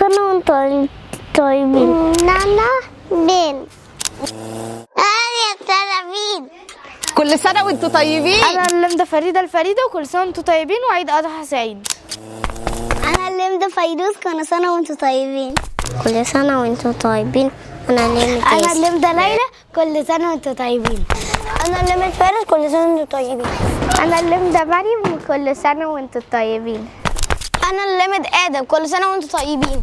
سنة وانتم طيبين. نانا بين يا تلاميذ. كل سنة وانتوا طيبين. انا اللمده فريده الفريده، وكل سنه وانتم طيبين وعيد اضحى سعيد. أنا اللمده فيروز، كل سنة وانتم طيبين. كل سنة وانتم طيبين. أنا اللمده ليلى، كل سنة وانتم طيبين. أنا اللمده فارس، كل سنة وانتم طيبين. انا اللمده مريم، كل سنه وانتم طيبين. أنا اللمده آدم، كل سنة وانتم طيبين.